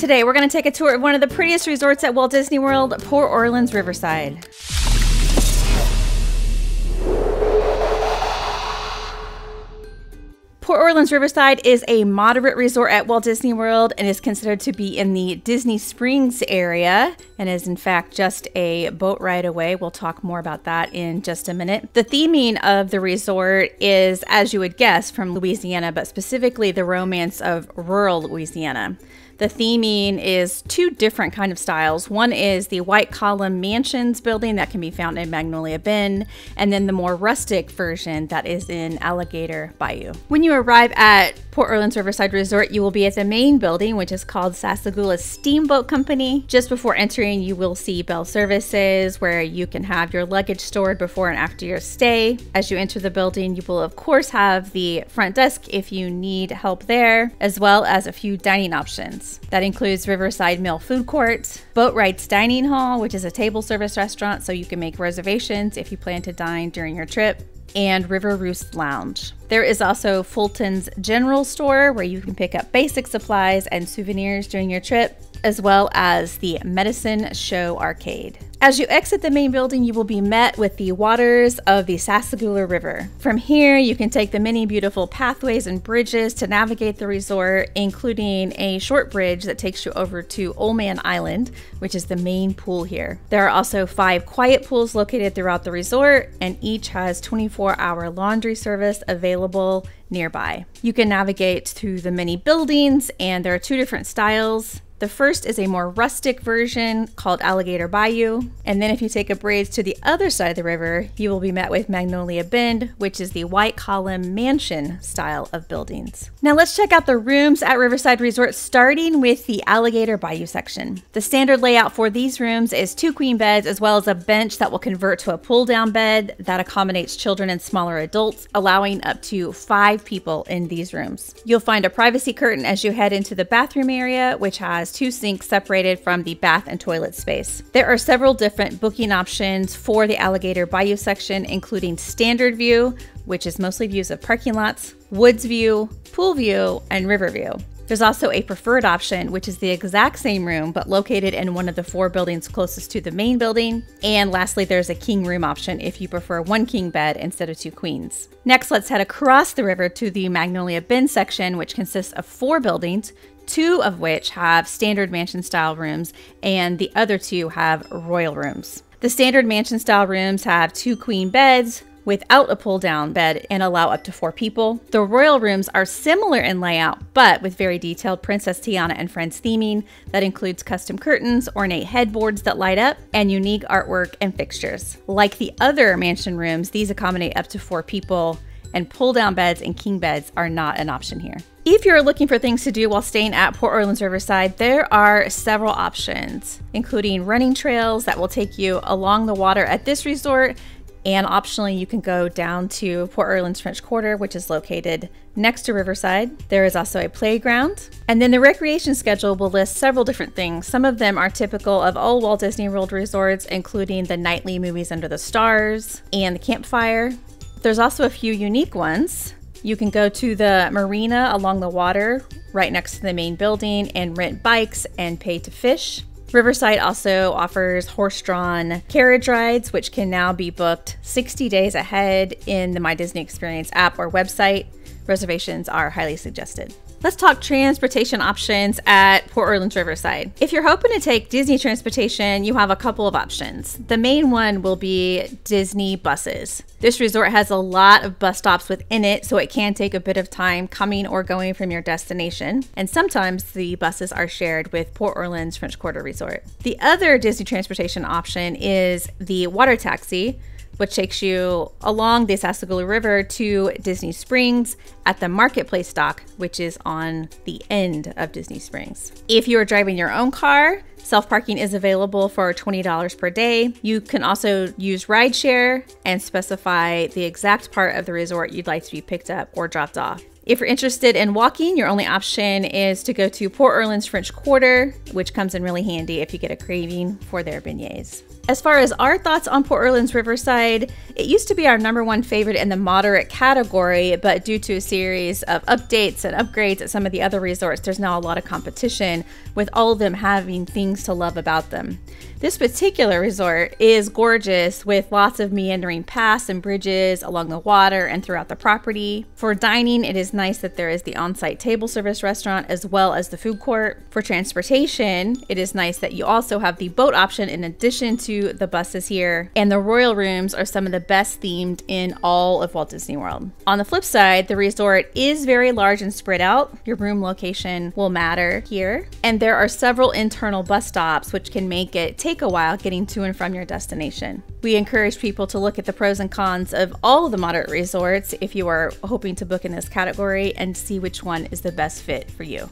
Today, we're going to take a tour of one of the prettiest resorts at Walt Disney World, Port Orleans Riverside. Port Orleans Riverside is a moderate resort at Walt Disney World and is considered to be in the Disney Springs area and is in fact just a boat ride away. We'll talk more about that in just a minute. The theming of the resort is, as you would guess, from Louisiana, but specifically the romance of rural Louisiana. The theming is two different kind of styles. One is the white column mansions building that can be found in Magnolia Bend, and then the more rustic version that is in Alligator Bayou. When you arrive at Port Orleans Riverside Resort, you will be at the main building, which is called Sassagoula Steamboat Company. Just before entering, you will see bell services where you can have your luggage stored before and after your stay. As you enter the building, you will of course have the front desk if you need help there, as well as a few dining options. That includes Riverside Mill Food Court, Boat Rights Dining Hall, which is a table service restaurant so you can make reservations if you plan to dine during your trip, and River Roost Lounge. There is also Fulton's General Store where you can pick up basic supplies and souvenirs during your trip, as well as the Medicine Show Arcade. As you exit the main building, you will be met with the waters of the Sassagoula River. From here, you can take the many beautiful pathways and bridges to navigate the resort, including a short bridge that takes you over to Old Man Island, which is the main pool here. There are also 5 quiet pools located throughout the resort, and each has 24-hour laundry service available nearby. You can navigate through the many buildings, and there are 2 different styles. The first is a more rustic version called Alligator Bayou, and then if you take a bridge to the other side of the river, you will be met with Magnolia Bend, which is the white column mansion style of buildings. Now let's check out the rooms at Riverside Resort, starting with the Alligator Bayou section. The standard layout for these rooms is 2 queen beds as well as a bench that will convert to a pull-down bed that accommodates children and smaller adults, allowing up to 5 people in these rooms. You'll find a privacy curtain as you head into the bathroom area, which has 2 sinks separated from the bath and toilet space. There are several different booking options for the Alligator Bayou section, including Standard View, which is mostly views of parking lots, Woods View, Pool View, and River View. There's also a preferred option, which is the exact same room, but located in one of the 4 buildings closest to the main building. And lastly, there's a king room option if you prefer 1 king bed instead of 2 queens. Next, let's head across the river to the Magnolia Bend section, which consists of 4 buildings, 2 of which have standard mansion style rooms, and the other 2 have royal rooms. The standard mansion style rooms have 2 queen beds without a pull down bed and allow up to 4 people. The royal rooms are similar in layout, but with very detailed Princess Tiana and Friends theming that includes custom curtains, ornate headboards that light up, and unique artwork and fixtures. Like the other mansion rooms, these accommodate up to 4 people, and pull-down beds and king beds are not an option here. If you're looking for things to do while staying at Port Orleans Riverside, there are several options, including running trails that will take you along the water at this resort, and optionally you can go down to Port Orleans French Quarter, which is located next to Riverside. There is also a playground, and then the recreation schedule will list several different things. Some of them are typical of all Walt Disney World resorts, including the nightly movies under the stars and the campfire. There's also a few unique ones. You can go to the marina along the water right next to the main building and rent bikes and pay to fish. Riverside also offers horse-drawn carriage rides, which can now be booked 60 days ahead in the My Disney Experience app or website. Reservations are highly suggested. Let's talk transportation options at Port Orleans Riverside. If you're hoping to take Disney transportation, you have a couple of options. The main one will be Disney buses. This resort has a lot of bus stops within it, so it can take a bit of time coming or going from your destination. And sometimes the buses are shared with Port Orleans French Quarter Resort. The other Disney transportation option is the water taxi, which takes you along the Sassagoula River to Disney Springs at the Marketplace dock, which is on the end of Disney Springs. If you are driving your own car, self-parking is available for $20 per day. You can also use rideshare and specify the exact part of the resort you'd like to be picked up or dropped off. If you're interested in walking, your only option is to go to Port Orleans French Quarter, which comes in really handy if you get a craving for their beignets. As far as our thoughts on Port Orleans Riverside, it used to be our #1 favorite in the moderate category, but due to a series of updates and upgrades at some of the other resorts, there's now a lot of competition, with all of them having things to love about them. This particular resort is gorgeous, with lots of meandering paths and bridges along the water and throughout the property. For dining, it is nice that there is the on-site table service restaurant as well as the food court. For transportation, it is nice that you also have the boat option in addition to the buses here, and the royal rooms are some of the best themed in all of Walt Disney World. On the flip side, the resort is very large and spread out. Your room location will matter here, and there are several internal bus stops, which can make it take a while getting to and from your destination. We encourage people to look at the pros and cons of all of the moderate resorts if you are hoping to book in this category, and see which one is the best fit for you.